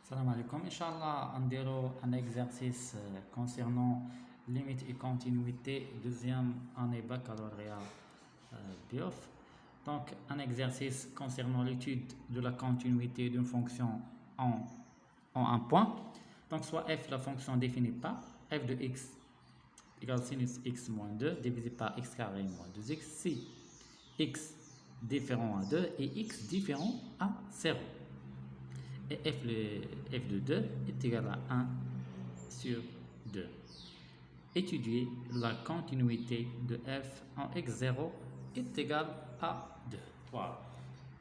Salam alaikum. Inch'Allah, on dira un exercice concernant limite et continuité, deuxième année baccalauréat BIOF. Donc, un exercice concernant l'étude de la continuité d'une fonction en, en un point. Donc, soit f, la fonction définie par f de x égale sinus x moins 2 divisé par x carré moins 2x si x différent à 2 et x différent à 0. Et f de 2 est égal à 1 sur 2. Étudier la continuité de f en x0 est égal à 2. Voilà.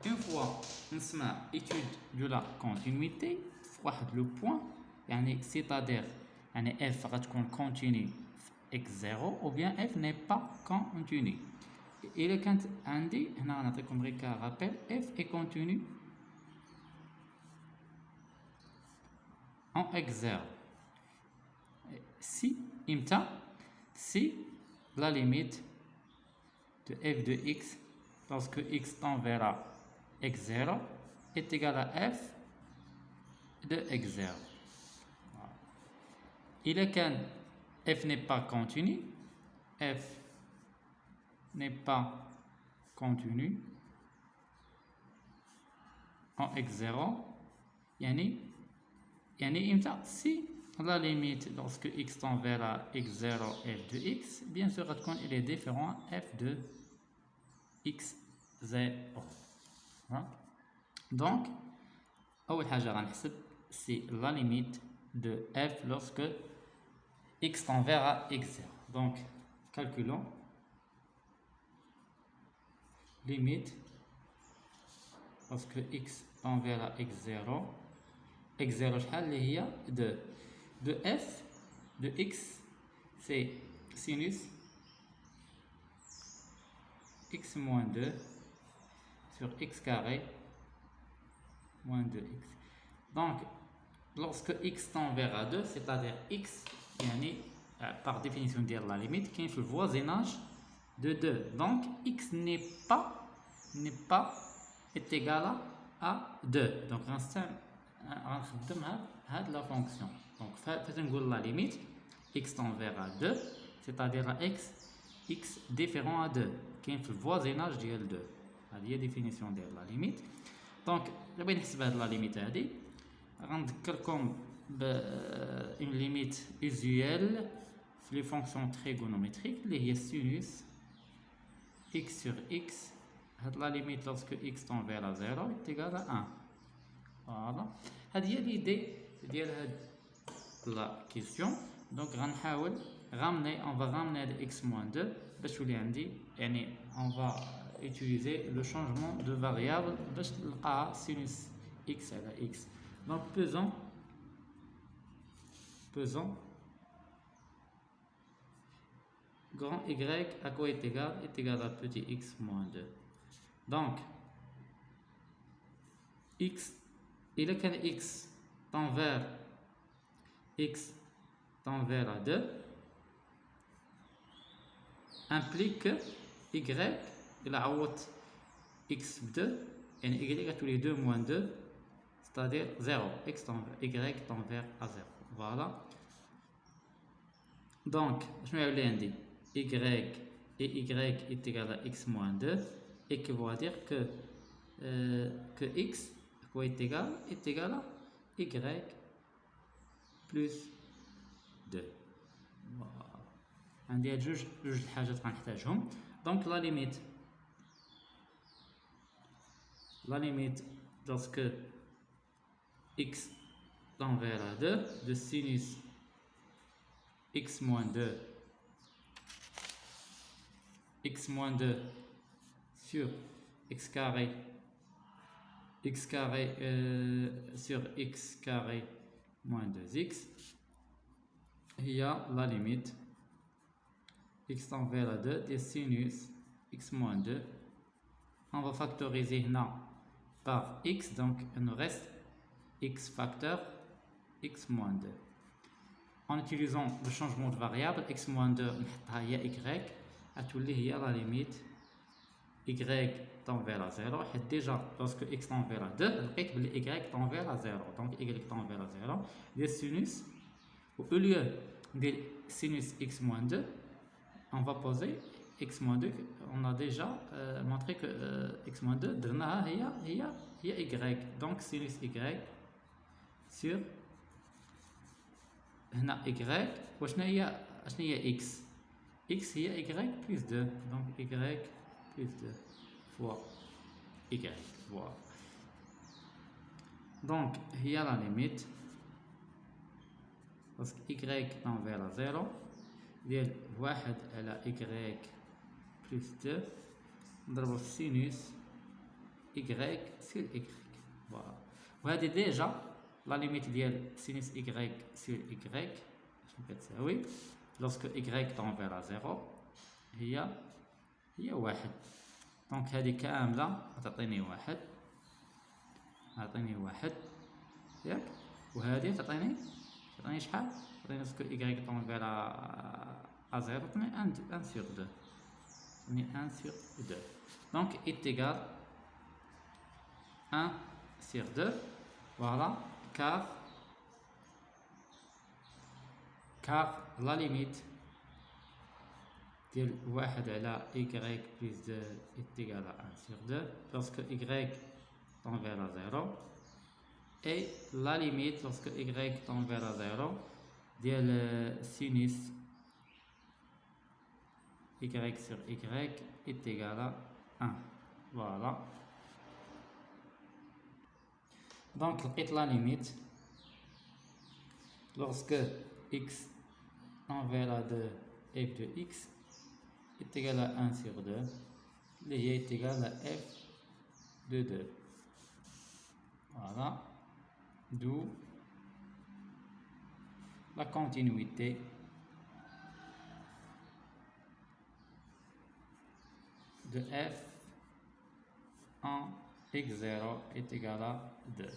Une fois on se met étude de la continuité, le point, c'est-à-dire f va continue x0 ou bien f n'est pas continu. Et le quand on dit, on a un rappel, f est continu en x0. Si la limite de f de x lorsque x tend vers x0 est égale à f de x0. Il est quand f n'est pas continu, f n'est pas continu en x0, si la limite lorsque x tend vers x0 f de x, bien sûr il est différent f de x0. Donc c'est la limite de f lorsque x tend vers x0. Donc calculons limite lorsque x tend vers x0. x0 شحال اللي هي 2 de f de x c'est sinus x moins 2 sur x carré moins 2x. Donc lorsque x tend vers 2, c'est-à-dire x par définition de la limite qui est le voisinage de 2, donc x n'est pas est égal à 2. Donc la fonction. Donc la limite x tend vers 2, c'est-à-dire x différent à 2 qui est le voisinage de 2. C'est la définition de la limite. Donc la limite comme une limite usuelle les fonctions trigonométriques, les sinus x sur x, la limite lorsque x tend vers 0 est égal à 1. Voilà. هذه l'idée ديال la question. Donc on va ramener x moins 2 باش يولي عندي on va utiliser le changement de variable باش نلقى sinus x à la x. Donc pesons grand y à quoi est égal à petit x moins 2. Donc x, il est quand x tend vers 2 implique que y il a x2 et y à tous les deux moins 2, c'est-à-dire 0, y tend vers à 0. Voilà. Donc je vais aller y et y est égal à x moins 2 et qui va dire que x est égal à y plus 2. عندي جوج الحاجات غنحتاجهم. Donc la limite lorsque x tend vers 2 de sinus x moins 2 sur x carré sur x carré moins 2x, il y a la limite x tend vers 2 de sinus x moins 2. On va factoriser par x, donc il nous reste x facteur x moins 2. En utilisant le changement de variable x moins 2 il y a y à tout il y a la limite y tend vers à 0. Déjà, lorsque x tend vers à 2, y tend vers à 0. Donc, y tend vers à 0. Le sinus, au lieu de sinus x moins 2, on va poser x moins 2. On a déjà montré que x moins 2, il y a y. Donc, sinus y sur y. وشنو هي x هي y plus 2. Donc, y plus 2 fois y. Voilà. Donc, il y a la limite. Parce que y tend vers à 0. ديال 1 على y plus 2 نضربو في sinus y sur y. Voilà. وهذه déjà la limite ديال sinus y sur y شنو كتساوي lorsque y tend vers à 0 هي 1. دونك هذه كاملة تعطيني 1 ياك، وهذه تعطيني شحال؟ تعطيني lorsque y tend vers à 0 تعطيني 1 sur 2. تعطيني 1 sur 2. Donc est égal 1 sur 2. Voilà, car la limite de 1 على y plus 2 est égal à 1 sur 2 lorsque y tend vers à 0, et la limite lorsque y tend vers à 0 de sinus y sur y est égal à 1. Voilà. Donc, la limite lorsque x tend vers à 2 f de x est égal à 1 sur 2, qui est égal à f de 2. Voilà. D'où la continuité de f en x0 est égal à 2.